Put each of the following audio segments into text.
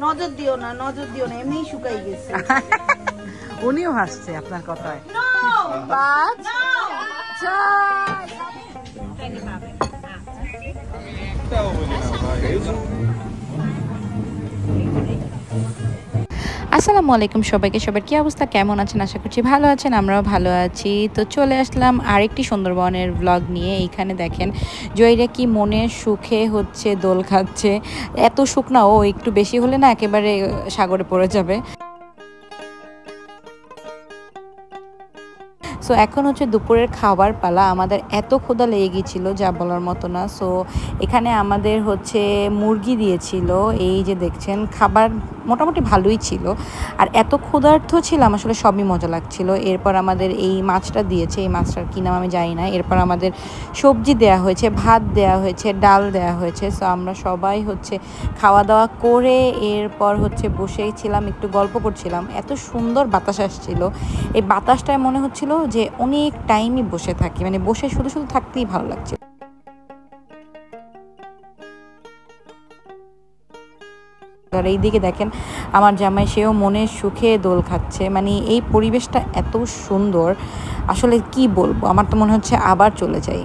নজর দিও না, নজর দিও না, এমনিই শুকাই গেছে। উনিও হাসছে আপনার কথায়। আসসালামু আলাইকুম সবাইকে। সবার কি অবস্থা, কেমন আছেন? আশা করছি ভালো আছেন, আমরাও ভালো আছি। তো চলে আসলাম আরেকটি সুন্দরবনের ব্লগ নিয়ে। এইখানে দেখেন জয়ীরা কি মনের সুখে হচ্ছে দোল খাচ্ছে। এত সুখ না, ও একটু বেশি হলে না একেবারে সাগরে পড়ে যাবে। সো এখন হচ্ছে দুপুরের খাবার পালা। আমাদের এত ক্ষুধা লেগে গিয়েছিল যা বলার মতো না। সো এখানে আমাদের হচ্ছে মুরগি দিয়েছিল, এই যে দেখছেন। খাবার মোটামুটি ভালোই ছিল, আর এত ক্ষুধার্ত ছিলাম আসলে সবই মজা লাগছিল। এরপর আমাদের এই মাছটা দিয়েছে, এই মাছটার কী নাম আমি জানি না। এরপর আমাদের সবজি দেয়া হয়েছে, ভাত দেয়া হয়েছে, ডাল দেয়া হয়েছে। সো আমরা সবাই হচ্ছে খাওয়া দাওয়া করে এরপর হচ্ছে বসেছিলাম, একটু গল্প করছিলাম। এত সুন্দর বাতাস আসছিল, এই বাতাসটায় মনে হচ্ছিল যে অনেক টাইমই বসে থাকি, মানে বসে শুধু শুধু থাকতেই ভালো লাগছে। আর এইদিকে দেখেন আমার জামাই, সেও মনের সুখে দোল খাচ্ছে। মানে এই পরিবেশটা এত সুন্দর, আসলে কি বলবো, আমার তো মনে হচ্ছে আবার চলে যাই।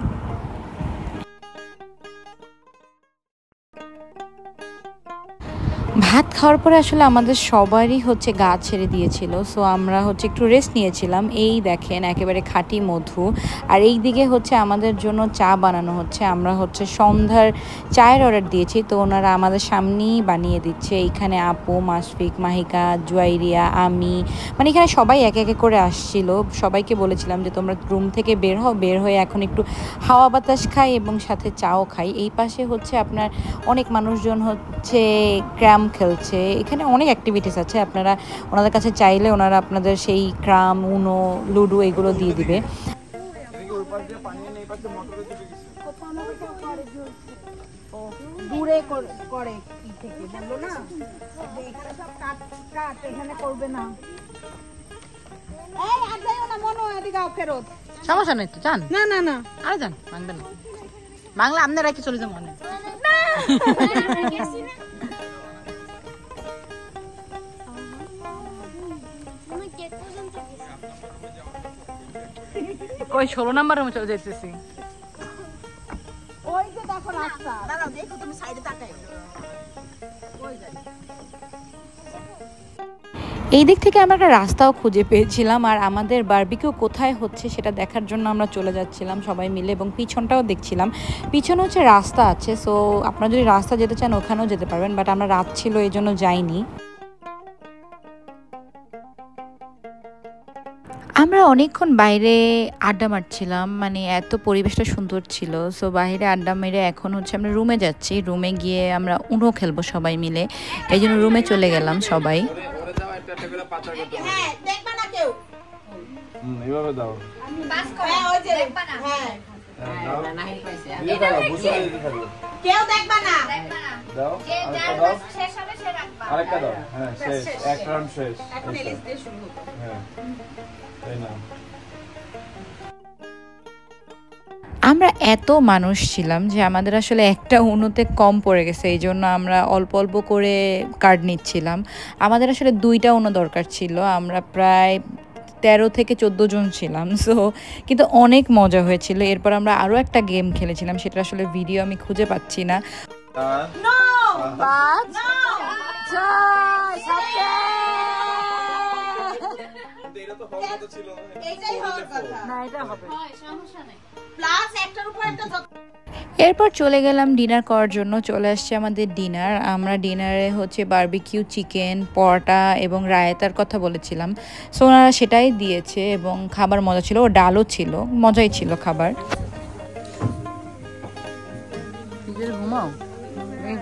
ভাত খাওয়ার পরে আসলে আমাদের সবারই হচ্ছে গা ছেড়ে দিয়েছিল। সো আমরা হচ্ছে একটু রেস্ট নিয়েছিলাম। এই দেখেন একেবারে খাঁটি মধু। আর এই দিকে হচ্ছে আমাদের জন্য চা বানানো হচ্ছে। আমরা হচ্ছে সন্ধ্যার চায়ের অর্ডার দিয়েছি, তো ওনারা আমাদের সামনেই বানিয়ে দিচ্ছে। এইখানে আপু, মাশফিক, মাহিকা, জুয়াইরিয়া, আমি, মানে এখানে সবাই এক একে করে আসছিল। সবাইকে বলেছিলাম যে তোমরা রুম থেকে বের হও, বের হয়ে এখন একটু হাওয়া বাতাস খাই এবং সাথে চাও খাই। এই পাশে হচ্ছে আপনার অনেক মানুষজন হচ্ছে ক্র্যাম খেলছে। এখানে অনেক অ্যাক্টিভিটিস আছে, আপনারা ওনাদের কাছে চাইলে ওনারা আপনাদের সেই ক্রাম, উনো, লুডো এগুলো দিয়ে দিবে। দূরে করে কি থেকে বললো না, এখানে সব কাট এখানে করবে না। এই আর যাইও না মনো, এদিকে আও ফেরত। সমস্যা নেই তো, যান। না না না, আরে যান, মানবে না। বাংলা আপনারা কি চলে যান মনে কই 16 নাম্বার রুমে চলে যাইতেছি। ওই যে দেখো রাস্তা, দাঁড়াও দেখো তুমি সাইডে তাকাই। এই দিক থেকে আমরা একটা রাস্তাও খুঁজে পেয়েছিলাম, আর আমাদের বারবিকিউ কোথায় হচ্ছে সেটা দেখার জন্য আমরা চলে যাচ্ছিলাম সবাই মিলে, এবং পিছনটাও দেখছিলাম। পিছনে হচ্ছে রাস্তা আছে, সো আপনারা যদি রাস্তা যেতে চান ওখানেও যেতে পারবেন, বাট আমরা রাত ছিল এই জন্য যাইনি। আমরা অনেকক্ষণ বাইরে আড্ডা মারছিলাম, মানে এত পরিবেশটা সুন্দর ছিল। সো বাইরে আড্ডা মেরে এখন হচ্ছে আমরা রুমে যাচ্ছি। রুমে গিয়ে আমরা উনো খেলবো সবাই মিলে, এই জন্য রুমে চলে গেলাম সবাই। হ্যাঁ দেখবা না কেউ, এইভাবে দাও। হ্যাঁ ওই যে দেখবা না, হ্যাঁ কেউ দেখবা না, দাও দাও, শেষ হবে সে রাখবা, আরেকটা দাও। হ্যাঁ শেষ, এক রাউন্ড শেষ। এখন এলিস দিয়ে শুরু হবে। হ্যাঁ তাই না। আমরা এত মানুষ ছিলাম যে আমাদের আসলে একটা উনুতে কম পড়ে গেছে, এই জন্য আমরা অল্প অল্প করে কার্ড নিচ্ছিলাম। আমাদের আসলে 2টা উনো দরকার ছিল, আমরা প্রায় 13 থেকে 14 জন ছিলাম। সো কিন্তু অনেক মজা হয়েছিল। এরপর আমরা আরও একটা গেম খেলেছিলাম, সেটা আসলে ভিডিও আমি খুঁজে পাচ্ছি না। এরপর চলে গেলাম ডিনার করার জন্য। চলে আসছে আমাদের ডিনার। আমরা ডিনারে হচ্ছে বারবিকিউ চিকেন, পরোটা এবং রায়তার কথা বলেছিলাম, সো ওনারা সেটাই দিয়েছে এবং খাবার মজা ছিল। ও ডালও ছিল, মজাই ছিল খাবার। ঘুমাও,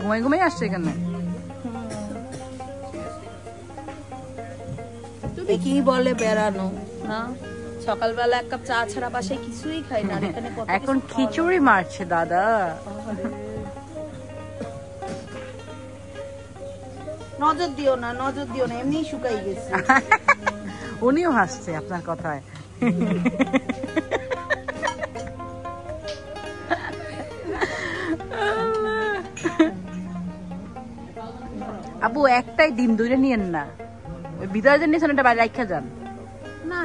ঘুমাই ঘুমাই আসছে এখানে। তুমি কি বলে বেড়ানো না, সকালবেলা এক কাপ চা ছাড়া বাসায় কিছুই খাই না, এখানে এখন খিচুড়ি মারছে দাদা। নজর দিও না, নজর দিও না, এমনিই শুকাই গেছে। উনিও হাসছে আপনার কথায়। আপু একটা একটাই ডিম, দুইটা নিয়েন না। ওই ভিতরে যে নিয়েছেন ওটা বাইরে রাখা যান। না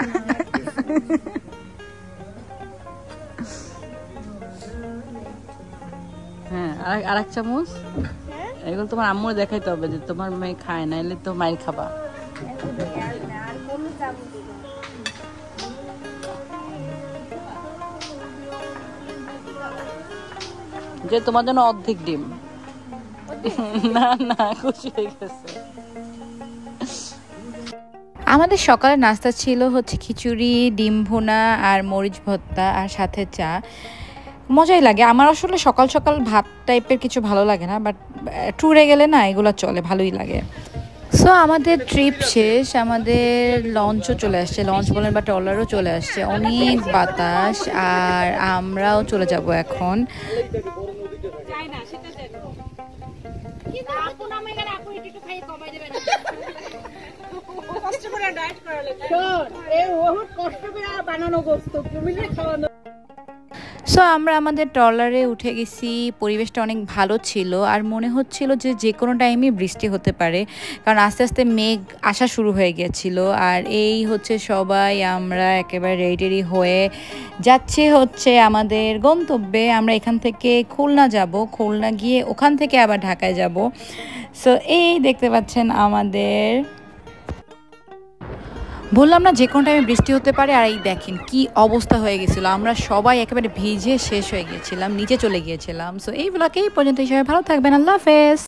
হ্যাঁ, আর এক চামচ। এগুলো তোমার আম্মুর দেখাইতে হবে যে তোমার মেয়ে খায় না, এলে তো মাইর খাবা। যে তোমার জন্য অর্ধেক ডিম। না না, খুশি হয়ে গেছে। আমাদের সকালের নাস্তা ছিল হচ্ছে খিচুড়ি, ডিম ভুনা আর মরিচ ভর্তা আর সাথে চা। মজাই লাগে। আমার আসলে সকাল সকাল ভাত টাইপের কিছু ভালো লাগে না, বাট ট্যুরে গেলে না এগুলো চলে, ভালোই লাগে। সো আমাদের ট্রিপ শেষ, আমাদের লঞ্চও চলে আসছে, লঞ্চ বলেন বা ট্রলারও চলে আসছে। অনেক বাতাস আর আমরাও চলে যাব এখন। সো আমরা আমাদের ট্রলারে উঠে গেছি। পরিবেশটা অনেক ভালো ছিল আর মনে হচ্ছিল যে কোনো টাইমে বৃষ্টি হতে পারে, কারণ আস্তে আস্তে মেঘ আসা শুরু হয়ে গেছিল। আর এই হচ্ছে সবাই আমরা একেবারে রেডি হয়ে যাচ্ছে হচ্ছে আমাদের গন্তব্যে। আমরা এখান থেকে খুলনা যাব, খুলনা গিয়ে ওখান থেকে আবার ঢাকায় যাব। সো এই দেখতে পাচ্ছেন আমাদের, বললাম না যে কোনো টাইমে বৃষ্টি হতে পারে। আর এই দেখেন কি অবস্থা হয়ে গেছিল, আমরা সবাই একেবারে ভিজে শেষ হয়ে গিয়েছিলাম, নিচে চলে গিয়েছিলাম। সো এই ব্লগে এই পর্যন্ত, সবাই ভালো থাকবেন, আল্লাহ হাফেজ।